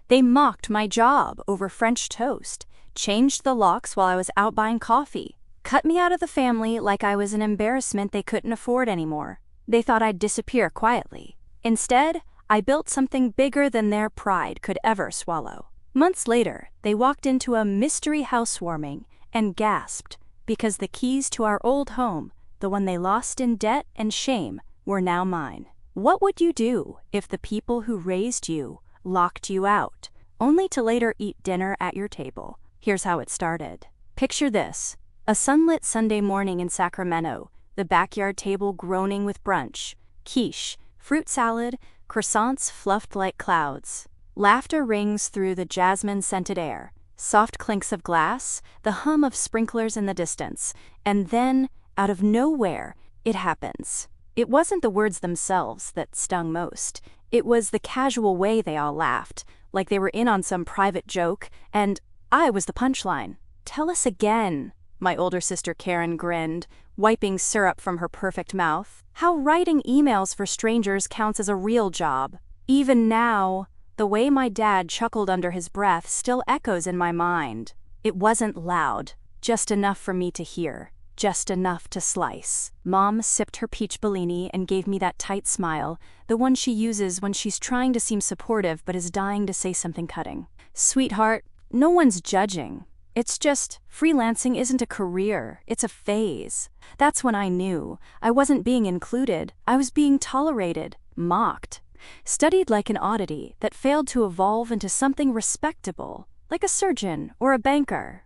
They mocked my job over French toast, changed the locks while I was out buying coffee, cut me out of the family like I was an embarrassment they couldn't afford anymore. They thought I'd disappear quietly. Instead, I built something bigger than their pride could ever swallow. Months later, they walked into a mystery housewarming and gasped because the keys to our old home, the one they lost in debt and shame, were now mine. What would you do if the people who raised you locked you out, only to later eat dinner at your table? Here's how it started. Picture this: a sunlit Sunday morning in Sacramento, the backyard table groaning with brunch, quiche, fruit salad, croissants fluffed like clouds. Laughter rings through the jasmine-scented air, soft clinks of glass, the hum of sprinklers in the distance, and then, out of nowhere, it happens. It wasn't the words themselves that stung most. It was the casual way they all laughed, like they were in on some private joke, and I was the punchline. "Tell us again," my older sister Karen grinned, wiping syrup from her perfect mouth. "How writing emails for strangers counts as a real job." Even now, the way my dad chuckled under his breath still echoes in my mind. It wasn't loud, just enough for me to hear, just enough to slice. Mom sipped her peach Bellini and gave me that tight smile, the one she uses when she's trying to seem supportive but is dying to say something cutting. "Sweetheart, no one's judging. It's just, freelancing isn't a career, it's a phase." That's when I knew I wasn't being included, I was being tolerated, mocked, studied like an oddity that failed to evolve into something respectable, like a surgeon or a banker,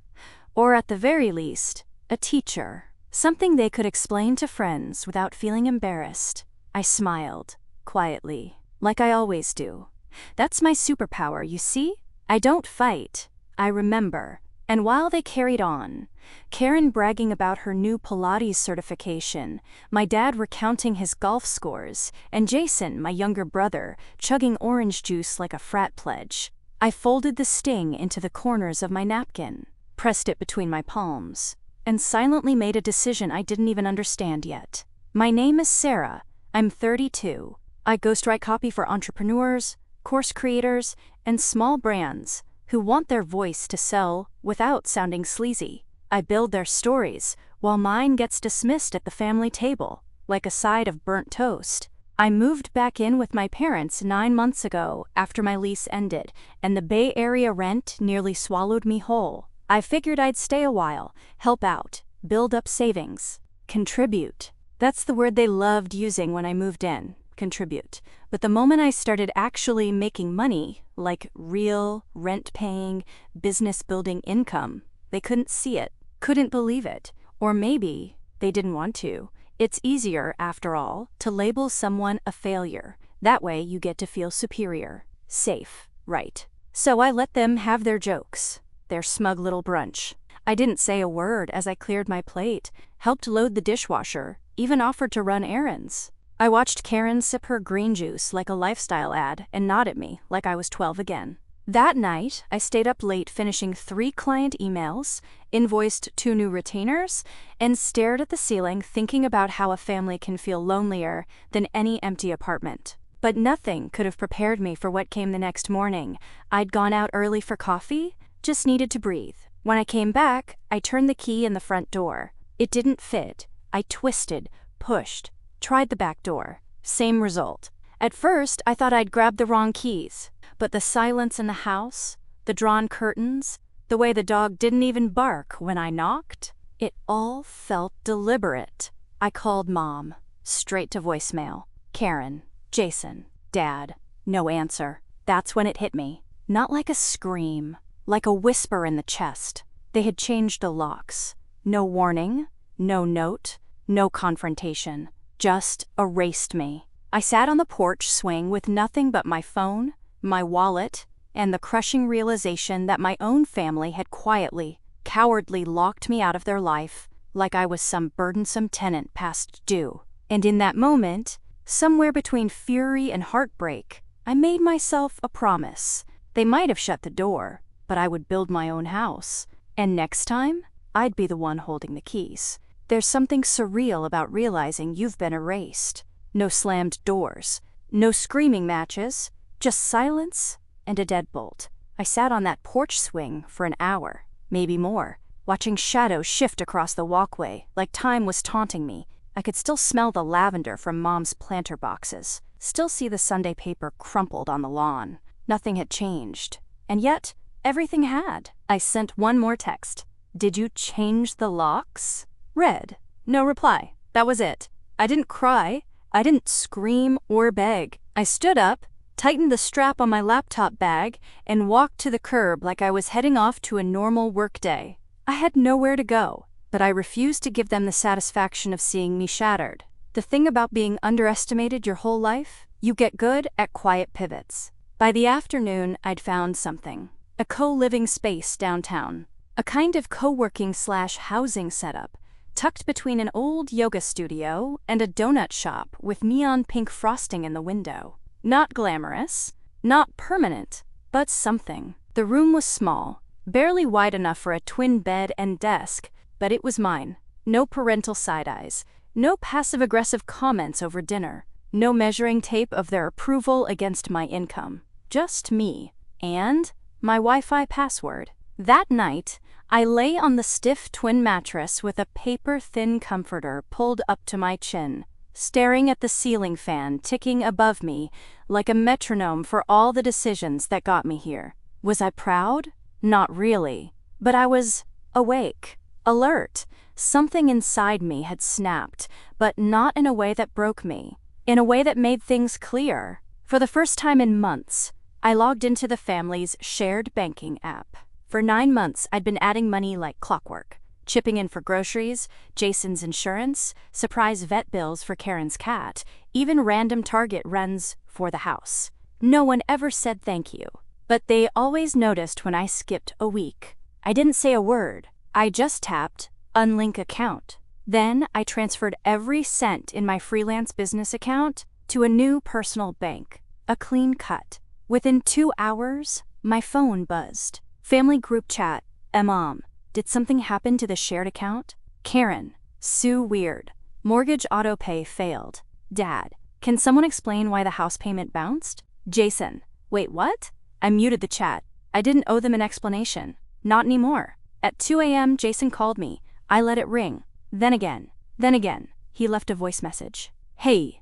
or at the very least, a teacher. Something they could explain to friends without feeling embarrassed. I smiled, quietly, like I always do. That's my superpower, you see? I don't fight, I remember. And while they carried on, Karen bragging about her new Pilates certification, my dad recounting his golf scores, and Jason, my younger brother, chugging orange juice like a frat pledge, I folded the sting into the corners of my napkin, pressed it between my palms, and silently made a decision I didn't even understand yet. My name is Sarah. I'm 32. I ghostwrite copy for entrepreneurs, course creators, and small brands who want their voice to sell without sounding sleazy. I build their stories, while mine gets dismissed at the family table, like a side of burnt toast. I moved back in with my parents 9 months ago after my lease ended, and the Bay Area rent nearly swallowed me whole. I figured I'd stay a while, help out, build up savings, contribute. That's the word they loved using when I moved in. Contribute. But the moment I started actually making money, like real, rent-paying, business-building income, they couldn't see it, couldn't believe it, or maybe they didn't want to. It's easier, after all, to label someone a failure. That way you get to feel superior, safe, right? So I let them have their jokes, their smug little brunch. I didn't say a word as I cleared my plate, helped load the dishwasher, even offered to run errands. I watched Karen sip her green juice like a lifestyle ad and nod at me like I was 12 again. That night, I stayed up late finishing 3 client emails, invoiced 2 new retainers, and stared at the ceiling thinking about how a family can feel lonelier than any empty apartment. But nothing could have prepared me for what came the next morning. I'd gone out early for coffee, just needed to breathe. When I came back, I turned the key in the front door. It didn't fit. I twisted, pushed, tried the back door. Same result. At first, I thought I'd grabbed the wrong keys, but the silence in the house, the drawn curtains, the way the dog didn't even bark when I knocked, it all felt deliberate. I called Mom, straight to voicemail. Karen, Jason, Dad, no answer. That's when it hit me. Not like a scream, like a whisper in the chest. They had changed the locks. No warning, no note, no confrontation. Just erased me. I sat on the porch swing with nothing but my phone, my wallet, and the crushing realization that my own family had quietly, cowardly locked me out of their life like I was some burdensome tenant past due. And in that moment, somewhere between fury and heartbreak, I made myself a promise. They might have shut the door, but I would build my own house. And next time, I'd be the one holding the keys. There's something surreal about realizing you've been erased. No slammed doors, no screaming matches, just silence and a deadbolt. I sat on that porch swing for an hour, maybe more, watching shadows shift across the walkway like time was taunting me. I could still smell the lavender from Mom's planter boxes, still see the Sunday paper crumpled on the lawn. Nothing had changed. And yet, everything had. I sent one more text. "Did you change the locks?" Read. No reply. That was it. I didn't cry. I didn't scream or beg. I stood up, tightened the strap on my laptop bag, and walked to the curb like I was heading off to a normal workday. I had nowhere to go, but I refused to give them the satisfaction of seeing me shattered. The thing about being underestimated your whole life? You get good at quiet pivots. By the afternoon, I'd found something. A co-living space downtown. A kind of co-working/housing setup, tucked between an old yoga studio and a donut shop with neon pink frosting in the window. Not glamorous, not permanent, but something. The room was small, barely wide enough for a twin bed and desk, but it was mine. No parental side-eyes, no passive-aggressive comments over dinner, no measuring tape of their approval against my income. Just me, and my Wi-Fi password. That night, I lay on the stiff twin mattress with a paper-thin comforter pulled up to my chin, staring at the ceiling fan ticking above me like a metronome for all the decisions that got me here. Was I proud? Not really. But I was awake, alert. Something inside me had snapped, but not in a way that broke me, in a way that made things clear. For the first time in months, I logged into the family's shared banking app. For 9 months, I'd been adding money like clockwork, chipping in for groceries, Jason's insurance, surprise vet bills for Karen's cat, even random Target runs for the house. No one ever said thank you, but they always noticed when I skipped a week. I didn't say a word. I just tapped unlink account. Then I transferred every cent in my freelance business account to a new personal bank, a clean cut. Within 2 hours, my phone buzzed. Family group chat. Mom, did something happen to the shared account? Karen, Sue weird. Mortgage auto pay failed. Dad, can someone explain why the house payment bounced? Jason, wait, what? I muted the chat. I didn't owe them an explanation. Not anymore. At 2 a.m., Jason called me. I let it ring. Then again. He left a voice message. Hey,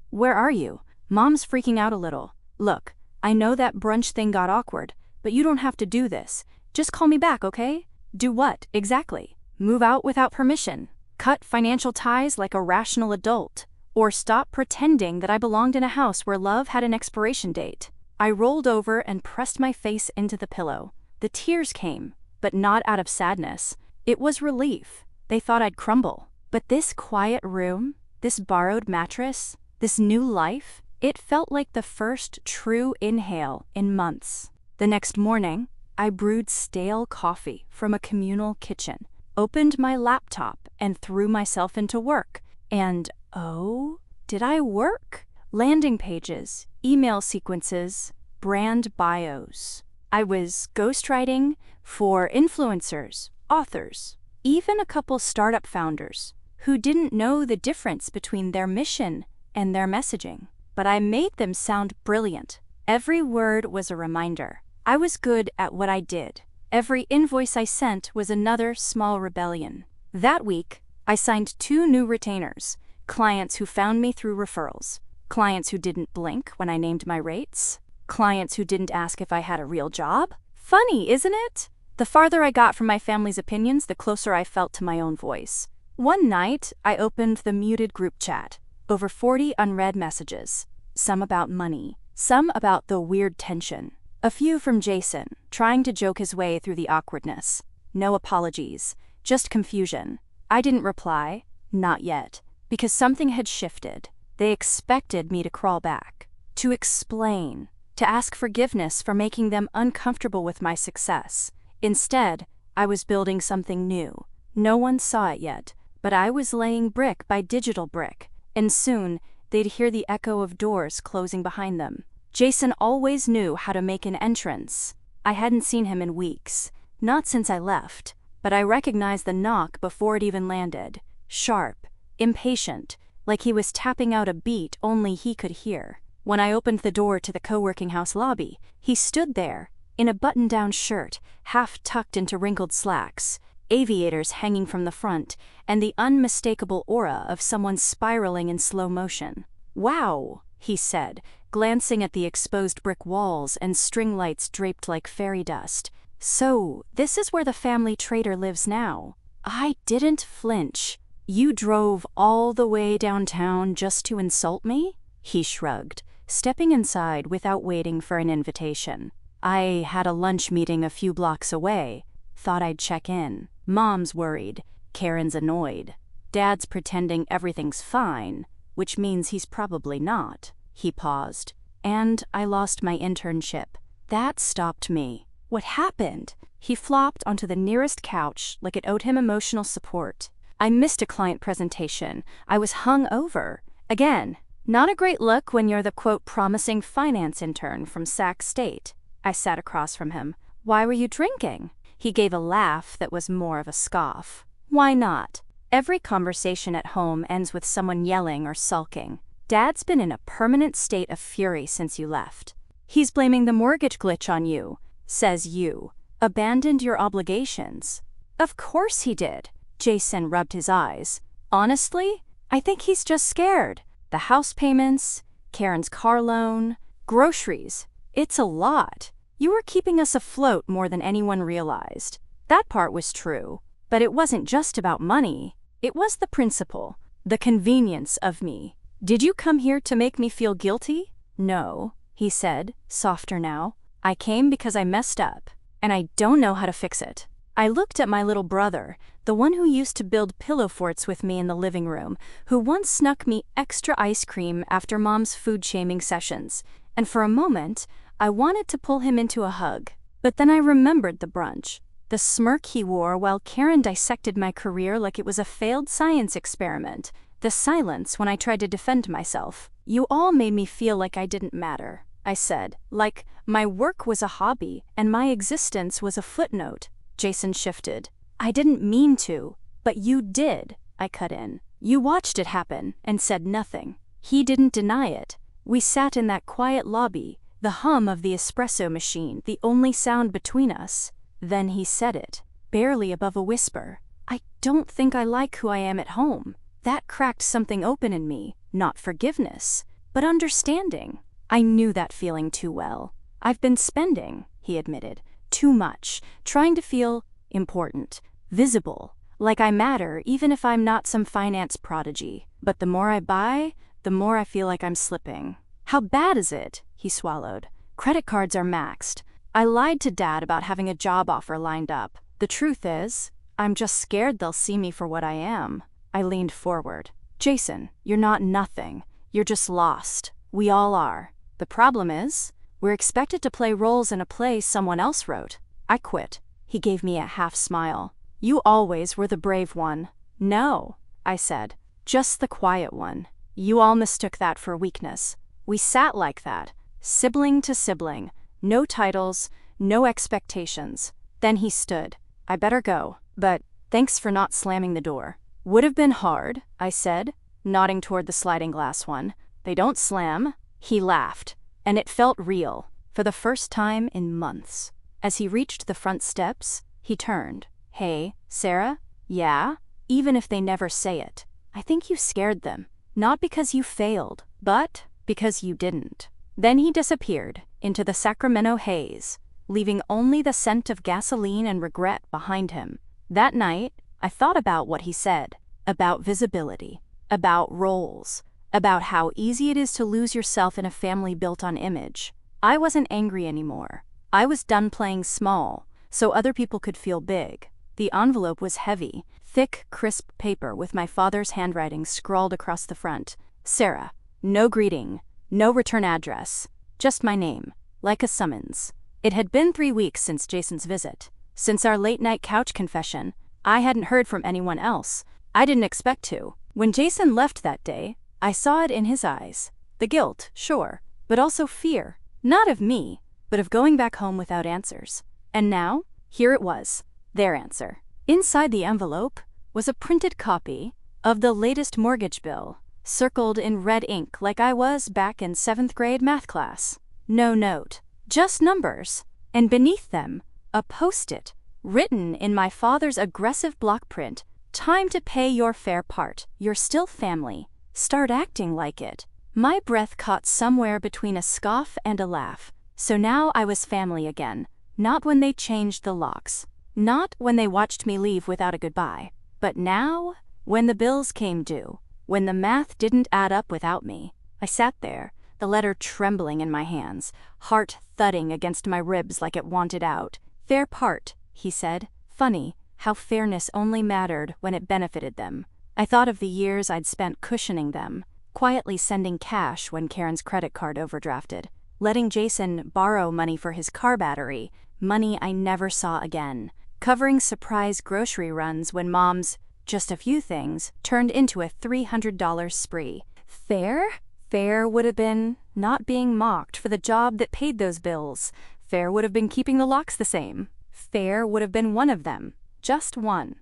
where are you? Mom's freaking out a little. Look, I know that brunch thing got awkward, but you don't have to do this. Just call me back, okay? Do what, exactly? Move out without permission? Cut financial ties like a rational adult? Or stop pretending that I belonged in a house where love had an expiration date? I rolled over and pressed my face into the pillow. The tears came, but not out of sadness. It was relief. They thought I'd crumble. But this quiet room, this borrowed mattress, this new life, it felt like the first true inhale in months. The next morning, I brewed stale coffee from a communal kitchen, opened my laptop, and threw myself into work. And oh, did I work? Landing pages, email sequences, brand bios. I was ghostwriting for influencers, authors, even a couple startup founders who didn't know the difference between their mission and their messaging. But I made them sound brilliant. Every word was a reminder. I was good at what I did. Every invoice I sent was another small rebellion. That week, I signed 2 new retainers, clients who found me through referrals, clients who didn't blink when I named my rates, clients who didn't ask if I had a real job. Funny, isn't it? The farther I got from my family's opinions, the closer I felt to my own voice. One night, I opened the muted group chat. Over 40 unread messages. Some about money, some about the weird tension. A few from Jason, trying to joke his way through the awkwardness. No apologies, just confusion. I didn't reply, not yet, because something had shifted. They expected me to crawl back, to explain, to ask forgiveness for making them uncomfortable with my success. Instead, I was building something new. No one saw it yet, but I was laying brick by digital brick, and soon they'd hear the echo of doors closing behind them. Jason always knew how to make an entrance. I hadn't seen him in weeks, not since I left, but I recognized the knock before it even landed. Sharp, impatient, like he was tapping out a beat only he could hear. When I opened the door to the co-working house lobby, he stood there, in a button-down shirt, half tucked into wrinkled slacks, aviators hanging from the front, and the unmistakable aura of someone spiraling in slow motion. "Wow," he said, glancing at the exposed brick walls and string lights draped like fairy dust. "So, this is where the family trader lives now." I didn't flinch. "You drove all the way downtown just to insult me?" He shrugged, stepping inside without waiting for an invitation. "I had a lunch meeting a few blocks away. Thought I'd check in. Mom's worried. Karen's annoyed. Dad's pretending everything's fine, which means he's probably not." He paused. "And I lost my internship. That stopped me." "What happened?" He flopped onto the nearest couch like it owed him emotional support. "I missed a client presentation. I was hung over. Again. Not a great look when you're the, quote, promising finance intern from Sac State." I sat across from him. "Why were you drinking?" He gave a laugh that was more of a scoff. "Why not? Every conversation at home ends with someone yelling or sulking. Dad's been in a permanent state of fury since you left. He's blaming the mortgage glitch on you. Says you abandoned your obligations." "Of course he did." Jason rubbed his eyes. "Honestly, I think he's just scared. The house payments, Karen's car loan, groceries. It's a lot. You were keeping us afloat more than anyone realized." That part was true, but it wasn't just about money. It was the principle, the convenience of me. "Did you come here to make me feel guilty?" "No," he said, softer now. "I came because I messed up, and I don't know how to fix it." I looked at my little brother, the one who used to build pillow forts with me in the living room, who once snuck me extra ice cream after Mom's food-shaming sessions, and for a moment, I wanted to pull him into a hug. But then I remembered the brunch, the smirk he wore while Karen dissected my career like it was a failed science experiment, the silence when I tried to defend myself. "You all made me feel like I didn't matter," I said, "like my work was a hobby and my existence was a footnote." Jason shifted. "I didn't mean to, but you did," I cut in. "You watched it happen and said nothing." He didn't deny it. We sat in that quiet lobby, the hum of the espresso machine the only sound between us. Then he said it, barely above a whisper. "I don't think I like who I am at home." That cracked something open in me, not forgiveness, but understanding. I knew that feeling too well. "I've been spending," he admitted, "too much, trying to feel important, visible, like I matter even if I'm not some finance prodigy. But the more I buy, the more I feel like I'm slipping." "How bad is it?" He swallowed. "Credit cards are maxed. I lied to Dad about having a job offer lined up. The truth is, I'm just scared they'll see me for what I am." I leaned forward. "Jason, you're not nothing. You're just lost. We all are. The problem is, we're expected to play roles in a play someone else wrote." I quit. He gave me a half smile. "You always were the brave one." "No," I said, "just the quiet one. You all mistook that for weakness." We sat like that, sibling to sibling, no titles, no expectations. Then he stood. "I better go, but thanks for not slamming the door." "Would have been hard," I said, nodding toward the sliding glass one. "They don't slam." He laughed, and it felt real, for the first time in months. As he reached the front steps, he turned. "Hey, Sarah? Yeah? Even if they never say it. I think you scared them. Not because you failed, but because you didn't." Then he disappeared into the Sacramento haze, leaving only the scent of gasoline and regret behind him. That night, I thought about what he said, about visibility, about roles, about how easy it is to lose yourself in a family built on image. I wasn't angry anymore. I was done playing small, so other people could feel big. The envelope was heavy, thick, crisp paper with my father's handwriting scrawled across the front. Sarah. No greeting, no return address, just my name, like a summons. It had been 3 weeks since Jason's visit. Since our late-night couch confession, I hadn't heard from anyone else. I didn't expect to. When Jason left that day, I saw it in his eyes. The guilt, sure, but also fear. Not of me, but of going back home without answers. And now, here it was, their answer. Inside the envelope was a printed copy of the latest mortgage bill, circled in red ink like I was back in 7th grade math class. No note, just numbers, and beneath them, a post-it, written in my father's aggressive block print, "Time to pay your fair part. You're still family. Start acting like it." My breath caught somewhere between a scoff and a laugh. So now I was family again. Not when they changed the locks. Not when they watched me leave without a goodbye. But now, when the bills came due, when the math didn't add up without me, I sat there, the letter trembling in my hands, heart thudding against my ribs like it wanted out. "Fair part," he said. Funny how fairness only mattered when it benefited them. I thought of the years I'd spent cushioning them, quietly sending cash when Karen's credit card overdrafted, letting Jason borrow money for his car battery, money I never saw again, covering surprise grocery runs when Mom's "just a few things" turned into a $300 spree. Fair? Fair would have been not being mocked for the job that paid those bills. Fair would have been keeping the locks the same. Fair would have been one of them, just one,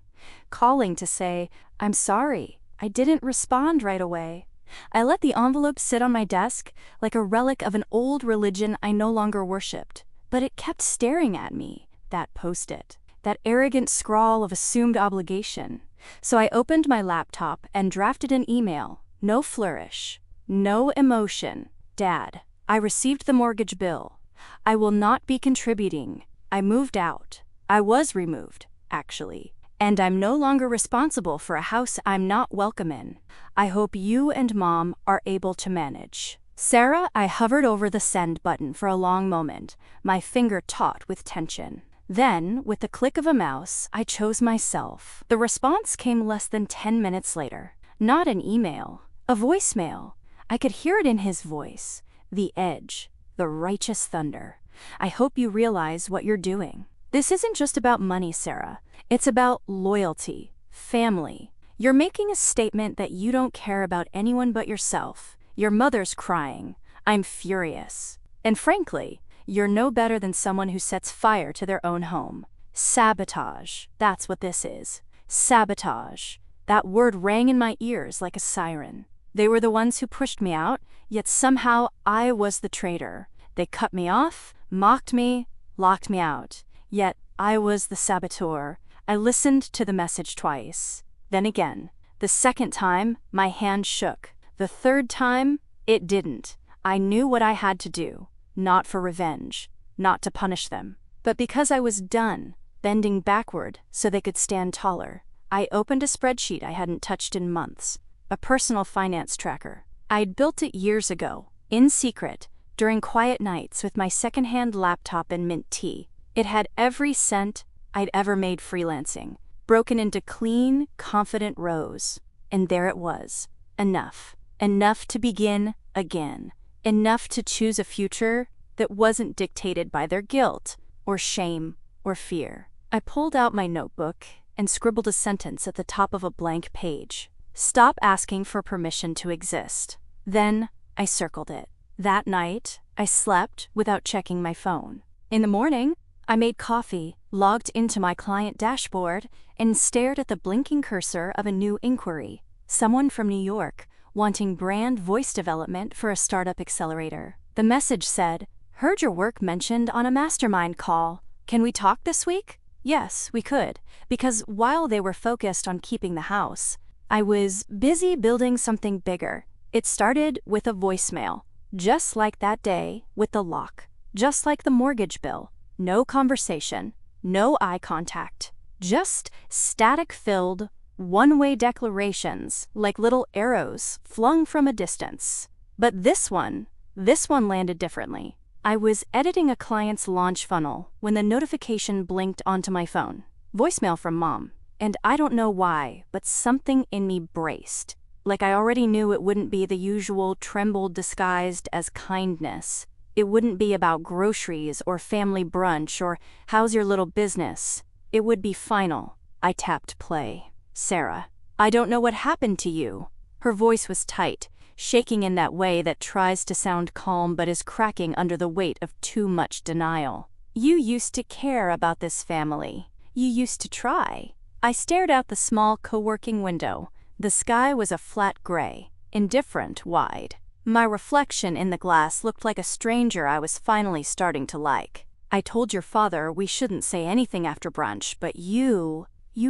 calling to say, "I'm sorry, I didn't respond right away." I let the envelope sit on my desk like a relic of an old religion I no longer worshipped, but it kept staring at me, that post-it, that arrogant scrawl of assumed obligation. So I opened my laptop and drafted an email, no flourish, no emotion. "Dad, I received the mortgage bill. I will not be contributing. I moved out. I was removed, actually. And I'm no longer responsible for a house I'm not welcome in. I hope you and Mom are able to manage." Sarah, I hovered over the send button for a long moment, my finger taut with tension. Then, with the click of a mouse, I chose myself. The response came less than 10 minutes later. Not an email, a voicemail. I could hear it in his voice, the edge, the righteous thunder. "I hope you realize what you're doing. This isn't just about money, Sarah. It's about loyalty, family. You're making a statement that you don't care about anyone but yourself. Your mother's crying. I'm furious. And frankly, you're no better than someone who sets fire to their own home. Sabotage, that's what this is. Sabotage." That word rang in my ears like a siren. They were the ones who pushed me out, yet somehow I was the traitor. They cut me off, mocked me, locked me out. Yet I was the saboteur. I listened to the message twice. Then again. The second time, my hand shook. The third time, it didn't. I knew what I had to do. Not for revenge, not to punish them, but because I was done, bending backward so they could stand taller. I opened a spreadsheet I hadn't touched in months, a personal finance tracker. I'd built it years ago, in secret, during quiet nights with my secondhand laptop and mint tea. It had every cent I'd ever made freelancing, broken into clean, confident rows. And there it was. Enough. Enough to begin again. Enough to choose a future that wasn't dictated by their guilt, or shame, or fear. I pulled out my notebook and scribbled a sentence at the top of a blank page. "Stop asking for permission to exist." Then I circled it. That night, I slept without checking my phone. In the morning, I made coffee, logged into my client dashboard, and stared at the blinking cursor of a new inquiry. Someone from New York, wanting brand voice development for a startup accelerator. The message said, "Heard your work mentioned on a mastermind call. Can we talk this week?" Yes, we could, because while they were focused on keeping the house, I was busy building something bigger. It started with a voicemail, just like that day with the lock, just like the mortgage bill. No conversation, no eye contact, just static-filled, one-way declarations like little arrows flung from a distance. But this one landed differently. I was editing a client's launch funnel when the notification blinked onto my phone. Voicemail from Mom. And I don't know why, but something in me braced. Like I already knew it wouldn't be the usual tremble disguised as kindness. It wouldn't be about groceries or family brunch or how's your little business. It would be final. I tapped play. "Sarah, I don't know what happened to you." Her voice was tight, shaking in that way that tries to sound calm but is cracking under the weight of too much denial. "You used to care about this family. You used to try." I stared out the small co-working window. The sky was a flat gray. indifferent, wide. My reflection in the glass looked like a stranger I was finally starting to like. I told your father we shouldn't say anything after brunch, but you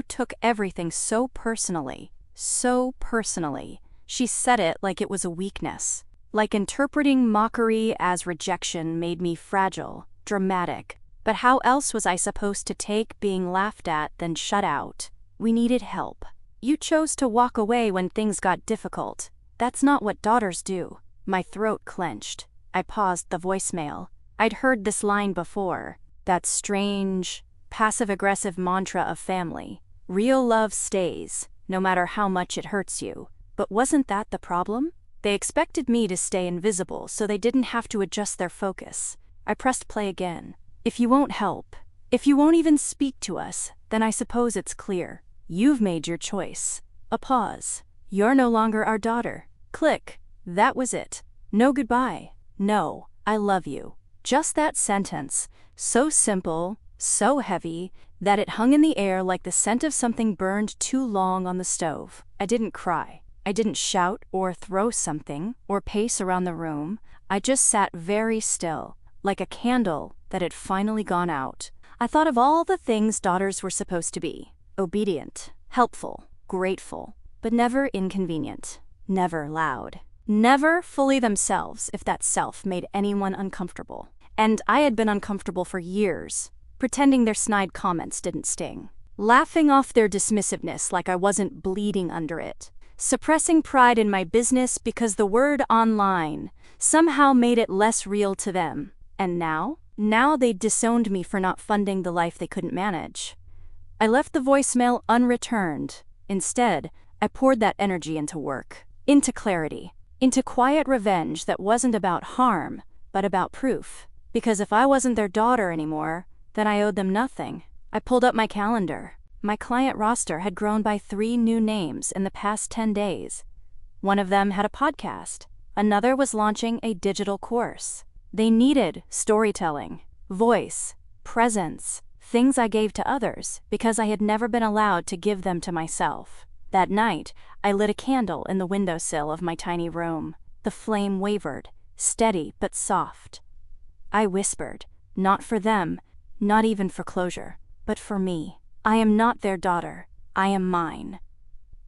took everything so personally. So personally. She said it like it was a weakness. Like interpreting mockery as rejection made me fragile, dramatic. But how else was I supposed to take being laughed at than shut out? We needed help. You chose to walk away when things got difficult. That's not what daughters do. My throat clenched. I paused the voicemail. I'd heard this line before. That strange, passive-aggressive mantra of family. Real love stays, no matter how much it hurts you. But wasn't that the problem? They expected me to stay invisible so they didn't have to adjust their focus. I pressed play again. If you won't help, if you won't even speak to us, then I suppose it's clear. You've made your choice. A pause. You're no longer our daughter. Click. That was it. No goodbye. No, I love you. Just that sentence. So simple, so heavy, that it hung in the air like the scent of something burned too long on the stove. I didn't cry. I didn't shout or throw something or pace around the room. I just sat very still, like a candle that had finally gone out. I thought of all the things daughters were supposed to be. Obedient, helpful, grateful, but never inconvenient, never loud, never fully themselves if that self made anyone uncomfortable. And I had been uncomfortable for years, pretending their snide comments didn't sting, laughing off their dismissiveness like I wasn't bleeding under it, suppressing pride in my business because the word online somehow made it less real to them. And now they'd disowned me for not funding the life they couldn't manage. I left the voicemail unreturned. Instead, I poured that energy into work, into clarity, into quiet revenge that wasn't about harm, but about proof. Because if I wasn't their daughter anymore, then I owed them nothing. I pulled up my calendar. My client roster had grown by 3 new names in the past 10 days. One of them had a podcast. Another was launching a digital course. They needed storytelling, voice, presence, things I gave to others because I had never been allowed to give them to myself. That night, I lit a candle in the windowsill of my tiny room. The flame wavered, steady but soft. I whispered, not for them, not even for closure, but for me. I am not their daughter. I am mine.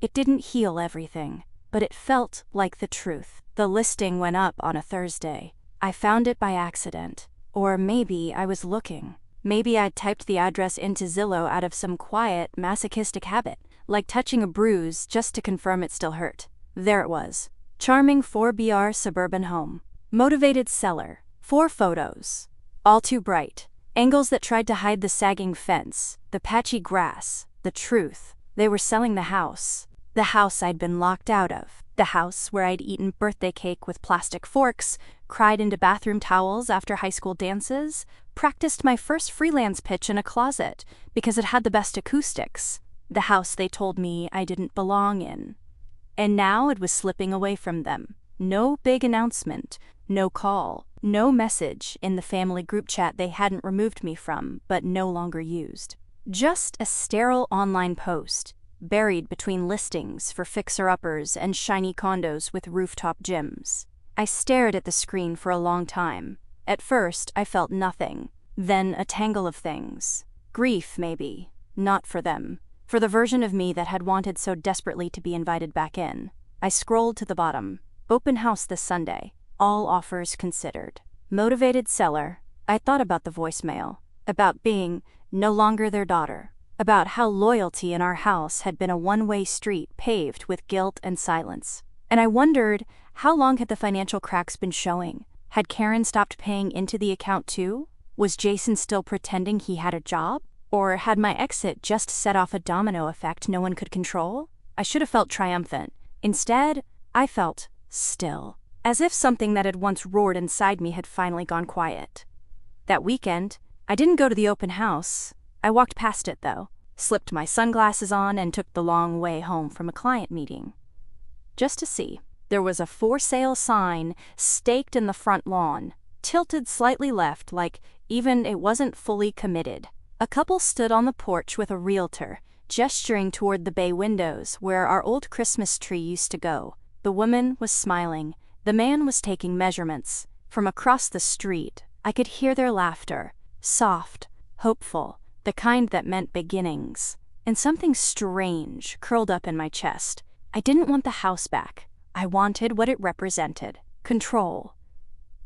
It didn't heal everything, but it felt like the truth. The listing went up on a Thursday. I found it by accident. Or maybe I was looking. Maybe I'd typed the address into Zillow out of some quiet, masochistic habit, like touching a bruise just to confirm it still hurt. There it was. Charming 4BR suburban home. Motivated seller. 4 photos. All too bright. Angles that tried to hide the sagging fence, the patchy grass, the truth. They were selling the house. The house I'd been locked out of. The house where I'd eaten birthday cake with plastic forks, cried into bathroom towels after high school dances, practiced my first freelance pitch in a closet because it had the best acoustics. The house they told me I didn't belong in. And now it was slipping away from them. No big announcement, no call, no message in the family group chat they hadn't removed me from but no longer used. Just a sterile online post, buried between listings for fixer-uppers and shiny condos with rooftop gyms. I stared at the screen for a long time. At first, I felt nothing, then a tangle of things. Grief, maybe. Not for them. For the version of me that had wanted so desperately to be invited back in. I scrolled to the bottom. Open house this Sunday. All offers considered. Motivated seller. I thought about the voicemail. About being no longer their daughter. About how loyalty in our house had been a one-way street paved with guilt and silence. And I wondered, how long had the financial cracks been showing? Had Karen stopped paying into the account too? Was Jason still pretending he had a job? Or had my exit just set off a domino effect no one could control? I should have felt triumphant. Instead, I felt still. As if something that had once roared inside me had finally gone quiet. That weekend, I didn't go to the open house. I walked past it though, slipped my sunglasses on and took the long way home from a client meeting. Just to see. There was a for sale sign staked in the front lawn, tilted slightly left like even it wasn't fully committed. A couple stood on the porch with a realtor, gesturing toward the bay windows where our old Christmas tree used to go. The woman was smiling. The man was taking measurements. From across the street, I could hear their laughter, soft, hopeful, the kind that meant beginnings. And something strange curled up in my chest. I didn't want the house back. I wanted what it represented: control,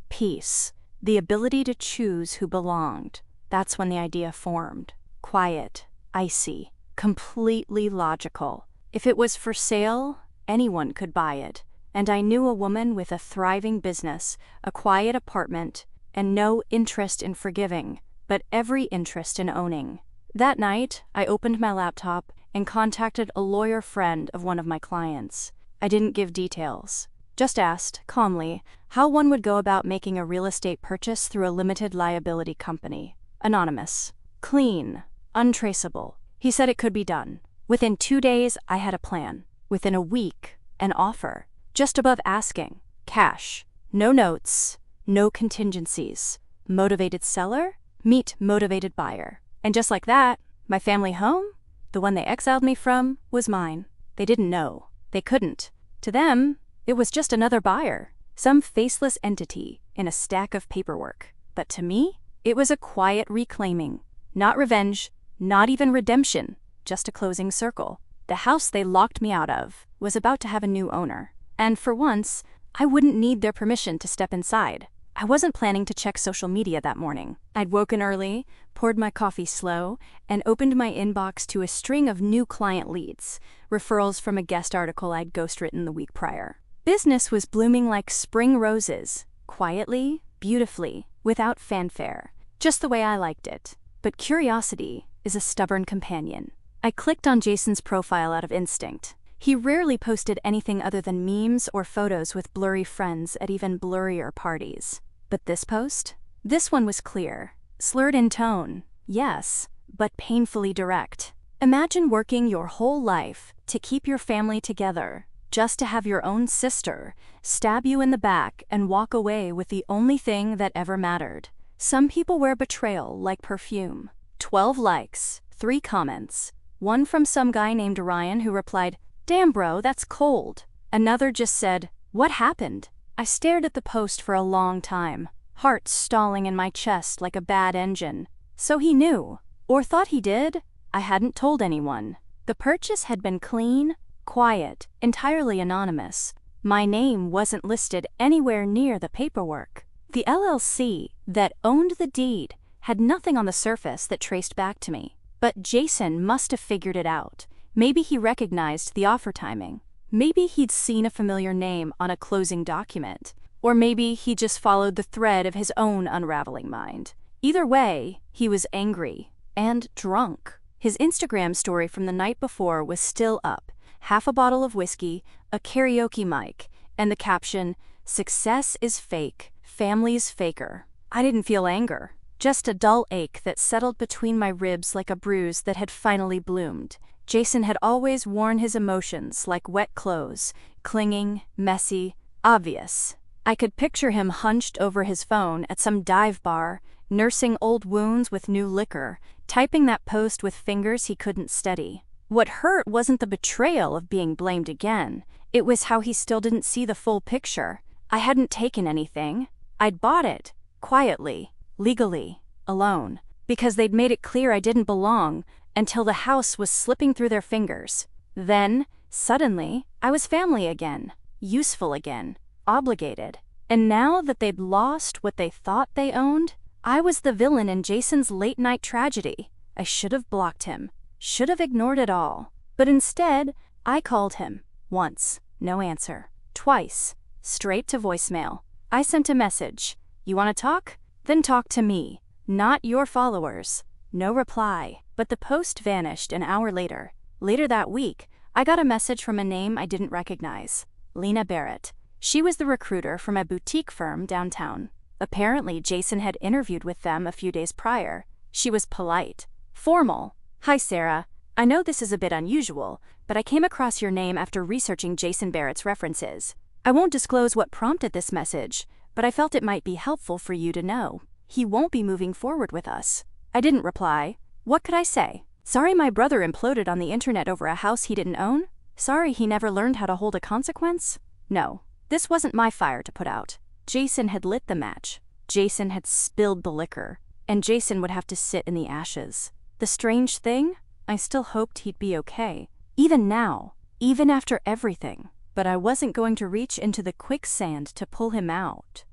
peace, the ability to choose who belonged. That's when the idea formed. Quiet, icy, completely logical. If it was for sale, anyone could buy it. And I knew a woman with a thriving business, a quiet apartment, and no interest in forgiving, but every interest in owning. That night, I opened my laptop and contacted a lawyer friend of one of my clients. I didn't give details, just asked, calmly, how one would go about making a real estate purchase through a limited liability company. Anonymous, clean, untraceable. He said it could be done. Within 2 days, I had a plan. Within a week, an offer. Just above asking. Cash. No notes. No contingencies. Motivated seller? Meet motivated buyer. And just like that, my family home, the one they exiled me from, was mine. They didn't know. They couldn't. To them, it was just another buyer. Some faceless entity in a stack of paperwork. But to me, it was a quiet reclaiming. Not revenge, not even redemption, just a closing circle. The house they locked me out of was about to have a new owner. And for once, I wouldn't need their permission to step inside. I wasn't planning to check social media that morning. I'd woken early, poured my coffee slow, and opened my inbox to a string of new client leads, referrals from a guest article I'd ghostwritten the week prior. Business was blooming like spring roses, quietly, beautifully, without fanfare, just the way I liked it. But curiosity is a stubborn companion. I clicked on Jason's profile out of instinct. He rarely posted anything other than memes or photos with blurry friends at even blurrier parties. But this post? This one was clear. Slurred in tone, yes, but painfully direct. Imagine working your whole life to keep your family together, just to have your own sister stab you in the back and walk away with the only thing that ever mattered. Some people wear betrayal like perfume. 12 likes, 3 comments. One from some guy named Ryan who replied, "Damn bro, that's cold." Another just said, "What happened?" I stared at the post for a long time, heart stalling in my chest like a bad engine. So he knew, or thought he did. I hadn't told anyone. The purchase had been clean, quiet, entirely anonymous. My name wasn't listed anywhere near the paperwork. The LLC that owned the deed had nothing on the surface that traced back to me. But Jason must have figured it out. Maybe he recognized the offer timing. Maybe he'd seen a familiar name on a closing document. Or maybe he just followed the thread of his own unraveling mind. Either way, he was angry and drunk. His Instagram story from the night before was still up. Half a bottle of whiskey, a karaoke mic, and the caption, "Success is fake, family's faker." I didn't feel anger. Just a dull ache that settled between my ribs like a bruise that had finally bloomed. Jason had always worn his emotions like wet clothes, clinging, messy, obvious. I could picture him hunched over his phone at some dive bar, nursing old wounds with new liquor, typing that post with fingers he couldn't steady. What hurt wasn't the betrayal of being blamed again. It was how he still didn't see the full picture. I hadn't taken anything. I'd bought it, quietly, legally, alone, because they'd made it clear I didn't belong, until the house was slipping through their fingers. Then, suddenly, I was family again, useful again, obligated. And now that they'd lost what they thought they owned, I was the villain in Jason's late-night tragedy. I should have blocked him, should have ignored it all. But instead, I called him. Once, no answer. Twice, straight to voicemail. I sent a message. "You want to talk? Then talk to me, not your followers." No reply. But the post vanished an hour later. Later that week, I got a message from a name I didn't recognize. Lena Barrett. She was the recruiter from a boutique firm downtown. Apparently, Jason had interviewed with them a few days prior. She was polite, formal. "Hi, Sarah. I know this is a bit unusual, but I came across your name after researching Jason Barrett's references. I won't disclose what prompted this message, but I felt it might be helpful for you to know. He won't be moving forward with us." I didn't reply. What could I say? Sorry my brother imploded on the internet over a house he didn't own? Sorry he never learned how to hold a consequence? No, this wasn't my fire to put out. Jason had lit the match. Jason had spilled the liquor. And Jason would have to sit in the ashes. The strange thing? I still hoped he'd be okay. Even now. Even after everything. But I wasn't going to reach into the quicksand to pull him out.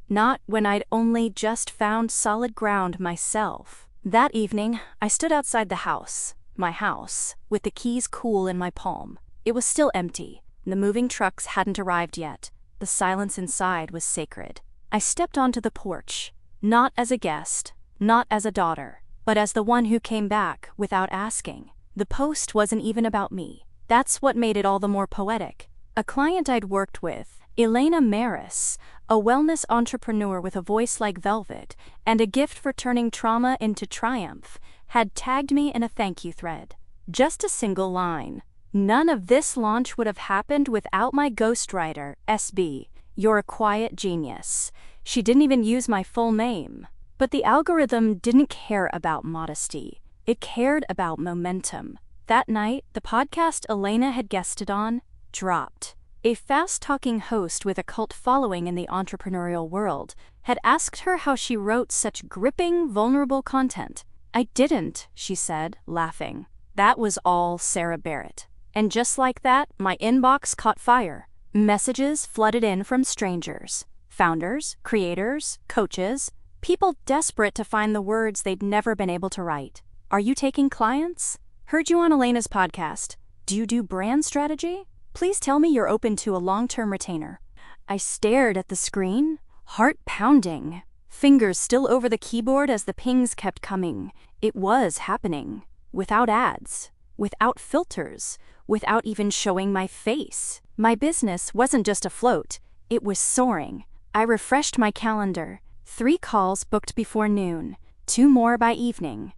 Not when I'd only just found solid ground myself. That evening, I stood outside the house, my house, with the keys cool in my palm. It was still empty. The moving trucks hadn't arrived yet. The silence inside was sacred. I stepped onto the porch, not as a guest, not as a daughter, but as the one who came back without asking. The post wasn't even about me. That's what made it all the more poetic. A client I'd worked with, Elena Maris, a wellness entrepreneur with a voice like velvet and a gift for turning trauma into triumph, had tagged me in a thank you thread. Just a single line. None of this launch would have happened without my ghostwriter, SB. You're a quiet genius. She didn't even use my full name. But the algorithm didn't care about modesty. It cared about momentum. That night, the podcast Elena had guested on dropped. A fast-talking host with a cult following in the entrepreneurial world had asked her how she wrote such gripping, vulnerable content. I didn't, she said, laughing. That was all Sarah Barrett. And just like that, my inbox caught fire. Messages flooded in from strangers. Founders, creators, coaches, people desperate to find the words they'd never been able to write. Are you taking clients? Heard you on Elena's podcast. Do you do brand strategy? Please tell me you're open to a long-term retainer. I stared at the screen, heart pounding, fingers still over the keyboard as the pings kept coming. It was happening. Without ads, without filters, without even showing my face. My business wasn't just afloat, it was soaring. I refreshed my calendar. 3 calls booked before noon, 2 more by evening.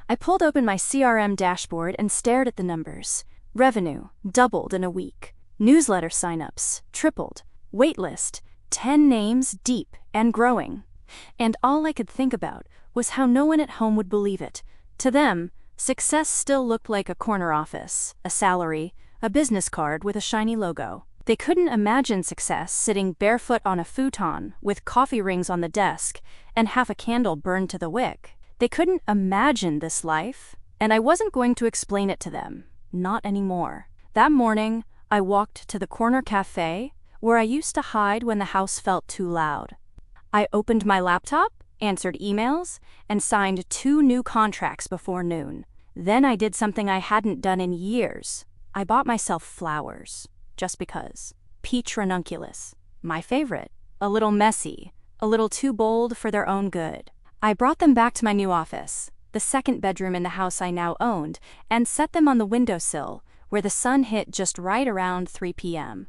I pulled open my CRM dashboard and stared at the numbers. Revenue doubled in a week. Newsletter signups tripled. Waitlist 10 names deep and growing. And all I could think about was how no one at home would believe it. To them, success still looked like a corner office, a salary, a business card with a shiny logo. They couldn't imagine success sitting barefoot on a futon with coffee rings on the desk and half a candle burned to the wick. They couldn't imagine this life, and I wasn't going to explain it to them. Not anymore. That morning, I walked to the corner cafe where I used to hide when the house felt too loud. I opened my laptop, answered emails, and signed 2 new contracts before noon. Then I did something I hadn't done in years. I bought myself flowers, just because. Peach ranunculus, my favorite. A little messy, a little too bold for their own good. I brought them back to my new office, the 2nd bedroom in the house I now owned, and set them on the windowsill, where the sun hit just right around 3 p.m.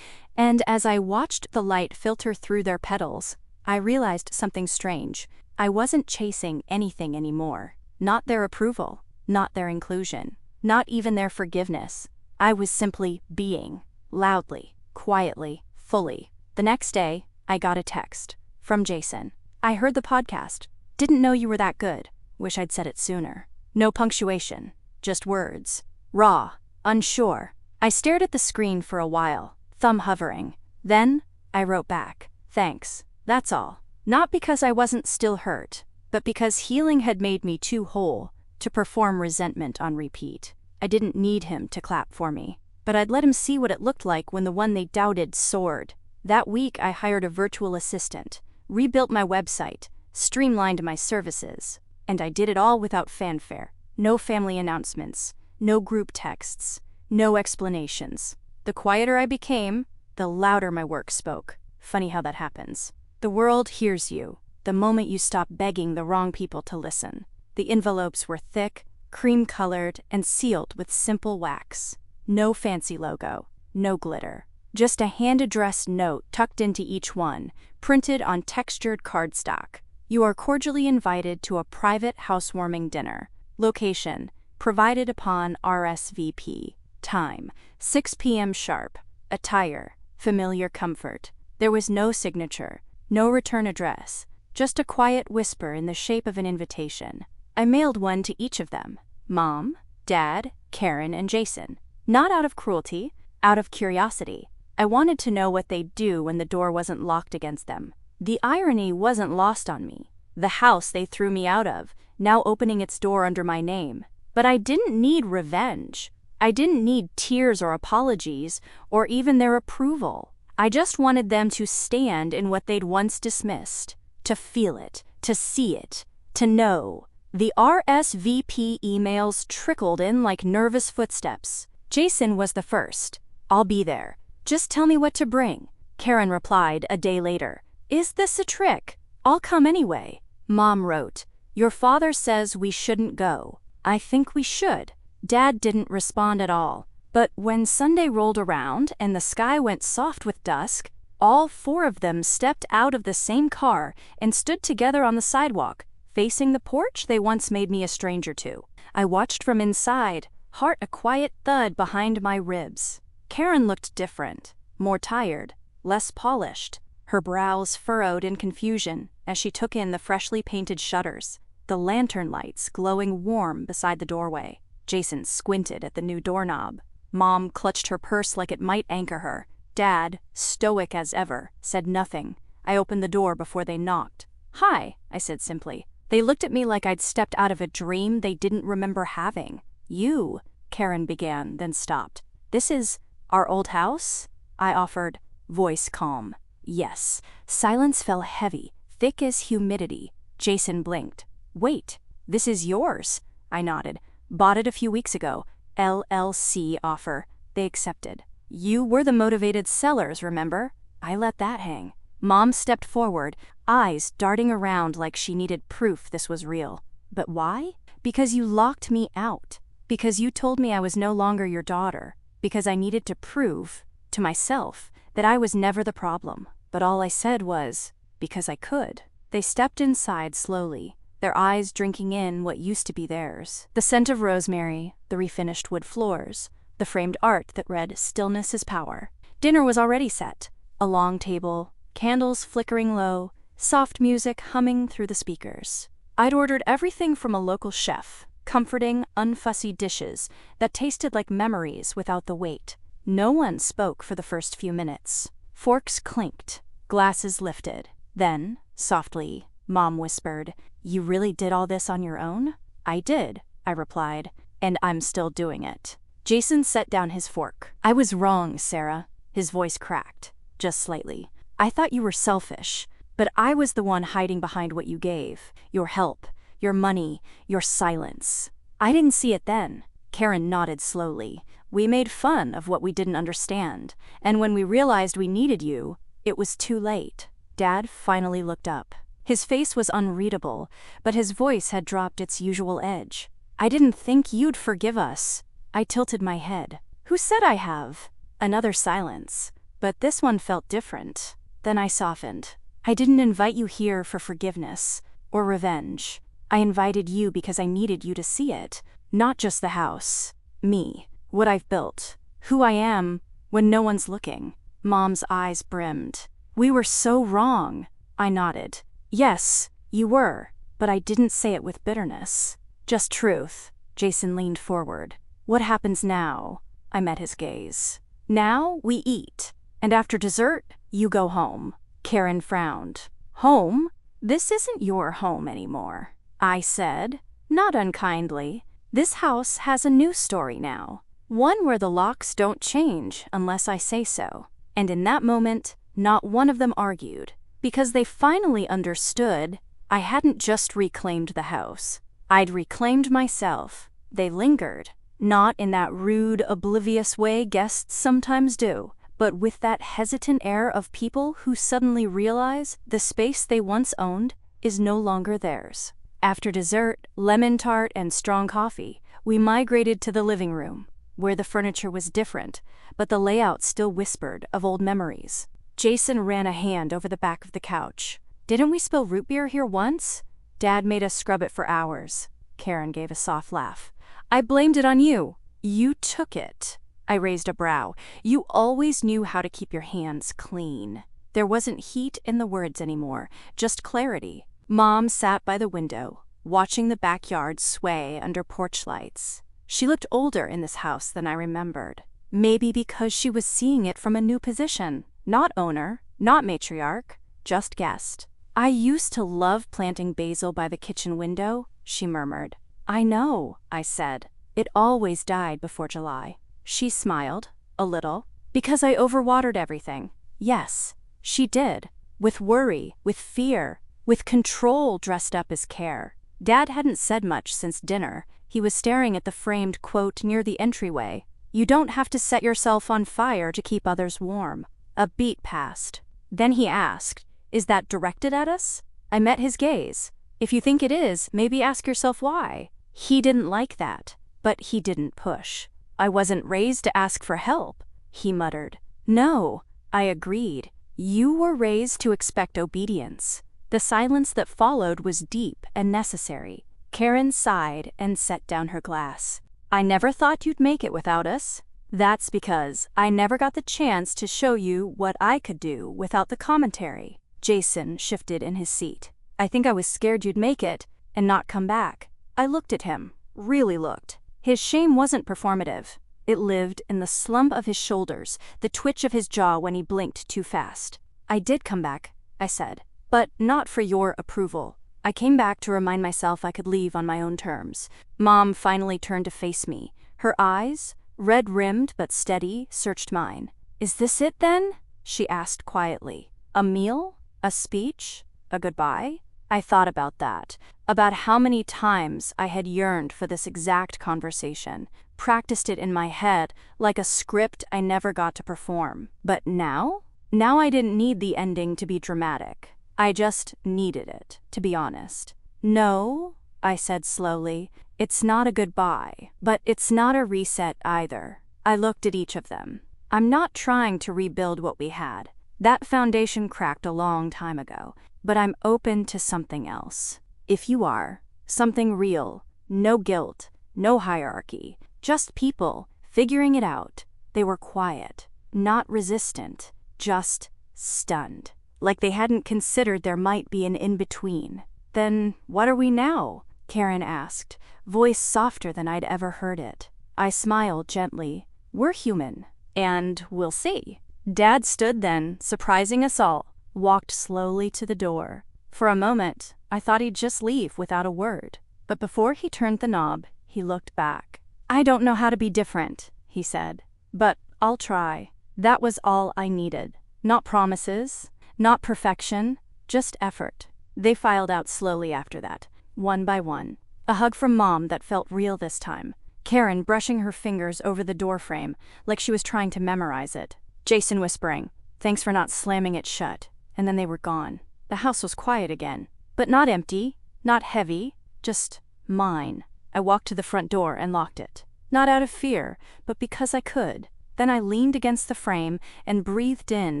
And as I watched the light filter through their petals, I realized something strange. I wasn't chasing anything anymore. Not their approval, not their inclusion, not even their forgiveness. I was simply being, loudly, quietly, fully. The next day, I got a text from Jason. I heard the podcast. Didn't know you were that good. Wish I'd said it sooner. No punctuation, just words. Raw, unsure. I stared at the screen for a while, thumb hovering. Then, I wrote back. Thanks, that's all. Not because I wasn't still hurt, but because healing had made me too whole to perform resentment on repeat. I didn't need him to clap for me, but I'd let him see what it looked like when the one they doubted soared. That week, I hired a virtual assistant, rebuilt my website, streamlined my services, and I did it all without fanfare. No family announcements, no group texts, no explanations. The quieter I became, the louder my work spoke. Funny how that happens. The world hears you the moment you stop begging the wrong people to listen. The envelopes were thick, cream-colored, and sealed with simple wax. No fancy logo, no glitter. Just a hand-addressed note tucked into each one, printed on textured cardstock. You are cordially invited to a private housewarming dinner. Location, provided upon RSVP. Time, 6 p.m. sharp. Attire, familiar comfort. There was no signature, no return address, just a quiet whisper in the shape of an invitation. I mailed one to each of them. Mom, Dad, Karen, and Jason. Not out of cruelty, out of curiosity. I wanted to know what they'd do when the door wasn't locked against them. The irony wasn't lost on me. The house they threw me out of, now opening its door under my name. But I didn't need revenge. I didn't need tears or apologies, or even their approval. I just wanted them to stand in what they'd once dismissed, to feel it, to see it, to know. The RSVP emails trickled in like nervous footsteps. Jason was the first. "I'll be there. Just tell me what to bring." Karen replied a day later. "Is this a trick? I'll come anyway." Mom wrote, "Your father says we shouldn't go. I think we should." Dad didn't respond at all. But when Sunday rolled around and the sky went soft with dusk, all four of them stepped out of the same car and stood together on the sidewalk, facing the porch they once made me a stranger to. I watched from inside, heart a quiet thud behind my ribs. Karen looked different, more tired, less polished, her brows furrowed in confusion as she took in the freshly painted shutters, the lantern lights glowing warm beside the doorway. Jason squinted at the new doorknob. Mom clutched her purse like it might anchor her. Dad, stoic as ever, said nothing. I opened the door before they knocked. "Hi," I said simply. They looked at me like I'd stepped out of a dream they didn't remember having. "You," Karen began, then stopped. "This is our old house?" I offered, voice calm. "Yes." Silence fell heavy, thick as humidity. Jason blinked. "Wait, this is yours?" I nodded. "Bought it a few weeks ago. LLC offer." They accepted. "You were the motivated sellers, remember?" I let that hang. Mom stepped forward, eyes darting around like she needed proof this was real. "But why?" "Because you locked me out. Because you told me I was no longer your daughter. Because I needed to prove, to myself, that I was never the problem." But all I said was, "Because I could." They stepped inside slowly, their eyes drinking in what used to be theirs. The scent of rosemary, the refinished wood floors, the framed art that read, "Stillness is power." Dinner was already set. A long table, candles flickering low, soft music humming through the speakers. I'd ordered everything from a local chef, comforting, unfussy dishes that tasted like memories without the weight. No one spoke for the first few minutes. Forks clinked, glasses lifted. Then, softly, Mom whispered, "You really did all this on your own?" "I did," I replied, "and I'm still doing it." Jason set down his fork. "I was wrong, Sarah." His voice cracked, just slightly. "I thought you were selfish, but I was the one hiding behind what you gave. Your help, your money, your silence. I didn't see it then." Karen nodded slowly. "We made fun of what we didn't understand, and when we realized we needed you, it was too late." Dad finally looked up. His face was unreadable, but his voice had dropped its usual edge. "I didn't think you'd forgive us." I tilted my head. "Who said I have?" Another silence, but this one felt different. Then I softened. "I didn't invite you here for forgiveness or revenge. I invited you because I needed you to see it, not just the house. Me, what I've built, who I am when no one's looking." Mom's eyes brimmed. "We were so wrong." I nodded. "Yes, you were, but I didn't say it with bitterness. Just truth." Jason leaned forward. "What happens now?" I met his gaze. "Now we eat, and after dessert, you go home." Karen frowned. "Home? This isn't your home anymore." I said, not unkindly, "This house has a new story now. One where the locks don't change unless I say so." And in that moment, not one of them argued, because they finally understood I hadn't just reclaimed the house. I'd reclaimed myself. They lingered, not in that rude, oblivious way guests sometimes do, but with that hesitant air of people who suddenly realize the space they once owned is no longer theirs. After dessert, lemon tart, and strong coffee, we migrated to the living room, where the furniture was different, but the layout still whispered of old memories. Jason ran a hand over the back of the couch. "Didn't we spill root beer here once?" "Dad made us scrub it for hours." Karen gave a soft laugh. "I blamed it on you." "You took it." I raised a brow. "You always knew how to keep your hands clean." There wasn't heat in the words anymore, just clarity. Mom sat by the window, watching the backyard sway under porch lights. She looked older in this house than I remembered. Maybe because she was seeing it from a new position. Not owner, not matriarch, just guest. "I used to love planting basil by the kitchen window," she murmured. "I know," I said. "It always died before July." She smiled, a little. "Because I overwatered everything." Yes, she did. With worry, with fear, with control dressed up as care. Dad hadn't said much since dinner. He was staring at the framed quote near the entryway. "You don't have to set yourself on fire to keep others warm." A beat passed. Then he asked, "Is that directed at us?" I met his gaze. "If you think it is, maybe ask yourself why." He didn't like that, but he didn't push. "I wasn't raised to ask for help," he muttered. "No," I agreed. "You were raised to expect obedience." The silence that followed was deep and necessary. Karen sighed and set down her glass. "I never thought you'd make it without us." "That's because I never got the chance to show you what I could do without the commentary." Jason shifted in his seat. "I think I was scared you'd make it and not come back." I looked at him, really looked. His shame wasn't performative. It lived in the slump of his shoulders, the twitch of his jaw when he blinked too fast. "I did come back," I said, "but not for your approval. I came back to remind myself I could leave on my own terms." Mom finally turned to face me. Her eyes, red-rimmed but steady, searched mine. "Is this it then?" she asked quietly. "A meal? A speech? A goodbye?" I thought about that, about how many times I had yearned for this exact conversation, practiced it in my head like a script I never got to perform. But now? Now I didn't need the ending to be dramatic. I just needed it, to be honest. "No," I said slowly, "it's not a goodbye, but it's not a reset either." I looked at each of them. "I'm not trying to rebuild what we had. That foundation cracked a long time ago, but I'm open to something else. If you are, something real, no guilt, no hierarchy, just people figuring it out." They were quiet, not resistant, just stunned, like they hadn't considered there might be an in-between. "Then what are we now?" Karen asked, voice softer than I'd ever heard it. I smiled gently. "We're human, and we'll see." Dad stood then, surprising us all, walked slowly to the door. For a moment, I thought he'd just leave without a word. But before he turned the knob, he looked back. "I don't know how to be different," he said, "but I'll try." That was all I needed. Not promises, not perfection, just effort. They filed out slowly after that, one by one. A hug from Mom that felt real this time. Karen brushing her fingers over the doorframe like she was trying to memorize it. Jason whispering, "Thanks for not slamming it shut." And then they were gone. The house was quiet again, but not empty, not heavy, just mine. I walked to the front door and locked it. Not out of fear, but because I could. Then I leaned against the frame and breathed in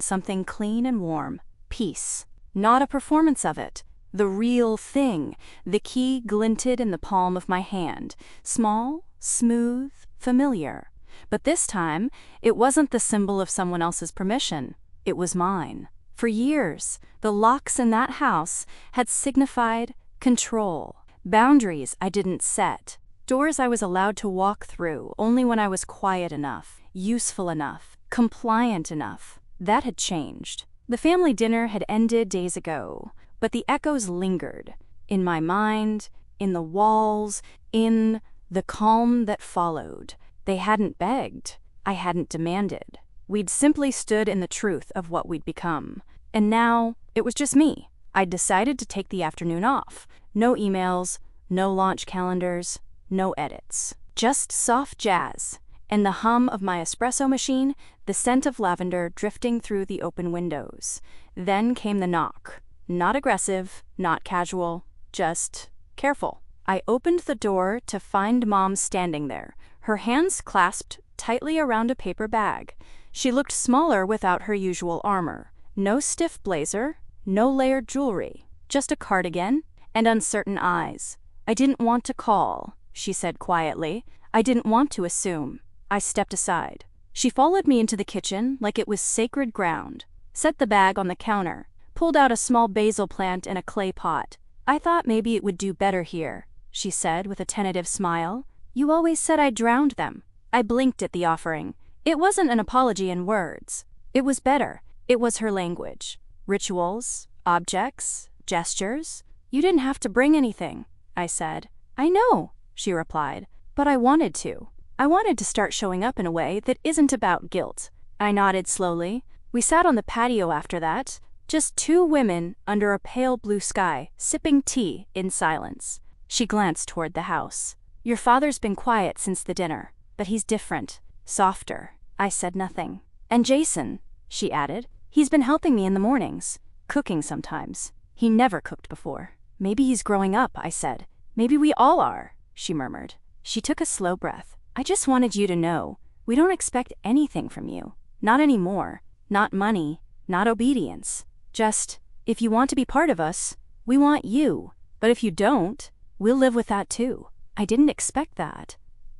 something clean and warm. Peace. Not a performance of it. The real thing. The key glinted in the palm of my hand. Small, smooth, familiar. But this time, it wasn't the symbol of someone else's permission. It was mine. For years, the locks in that house had signified control. Boundaries I didn't set. Doors I was allowed to walk through only when I was quiet enough, useful enough, compliant enough. That had changed. The family dinner had ended days ago, but the echoes lingered. In my mind, in the walls, in the calm that followed. They hadn't begged. I hadn't demanded. We'd simply stood in the truth of what we'd become. And now, it was just me. I'd decided to take the afternoon off. No emails, no launch calendars, no edits. Just soft jazz, and the hum of my espresso machine, the scent of lavender drifting through the open windows. Then came the knock. Not aggressive, not casual, just careful. I opened the door to find Mom standing there, her hands clasped tightly around a paper bag. She looked smaller without her usual armor. No stiff blazer, no layered jewelry, just a cardigan and uncertain eyes. "I didn't want to call," she said quietly. "I didn't want to assume." I stepped aside. She followed me into the kitchen like it was sacred ground, set the bag on the counter, pulled out a small basil plant in a clay pot. "I thought maybe it would do better here," she said with a tentative smile. "You always said I drowned them." I blinked at the offering. It wasn't an apology in words. It was better. It was her language. Rituals, objects, gestures. You didn't have to bring anything, I said. I know, she replied, but I wanted to. I wanted to start showing up in a way that isn't about guilt. I nodded slowly. We sat on the patio after that, just two women under a pale blue sky, sipping tea in silence. She glanced toward the house. Your father's been quiet since the dinner, but he's different, softer. I said nothing. And Jason, she added, he's been helping me in the mornings, cooking sometimes. He never cooked before. Maybe he's growing up, I said. Maybe we all are, she murmured. She took a slow breath. I just wanted you to know, we don't expect anything from you. Not anymore. Not money. Not obedience. Just, if you want to be part of us, we want you. But if you don't, we'll live with that too. I didn't expect that.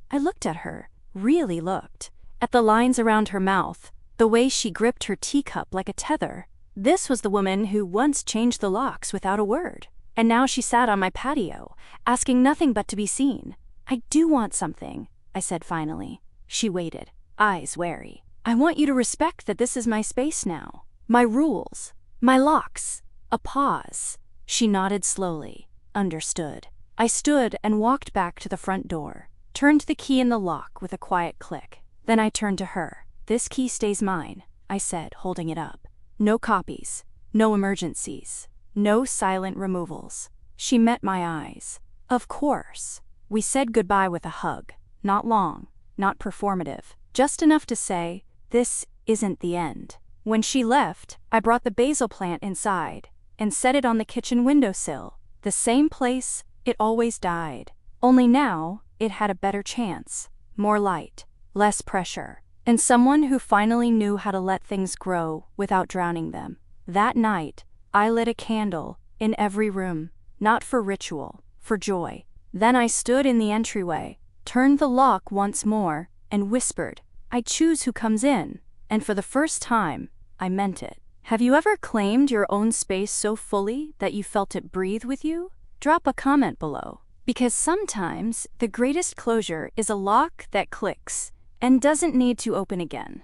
I looked at her, really looked, at the lines around her mouth, the way she gripped her teacup like a tether. This was the woman who once changed the locks without a word. And now she sat on my patio, asking nothing but to be seen. I do want something, I said finally. She waited, eyes wary. I want you to respect that this is my space now. My rules. My locks. A pause. She nodded slowly. Understood. I stood and walked back to the front door, turned the key in the lock with a quiet click. Then I turned to her. This key stays mine, I said, holding it up. No copies. No emergencies. No silent removals. She met my eyes. Of course. We said goodbye with a hug. Not long. Not performative. Just enough to say, this isn't the end. When she left, I brought the basil plant inside and set it on the kitchen windowsill, the same place it always died. Only now, it had a better chance. More light, less pressure, and someone who finally knew how to let things grow without drowning them. That night, I lit a candle in every room, not for ritual, for joy. Then I stood in the entryway, turned the lock once more, and whispered, I choose who comes in. And for the first time, I meant it. Have you ever claimed your own space so fully that you felt it breathe with you? Drop a comment below. Because sometimes the greatest closure is a lock that clicks and doesn't need to open again.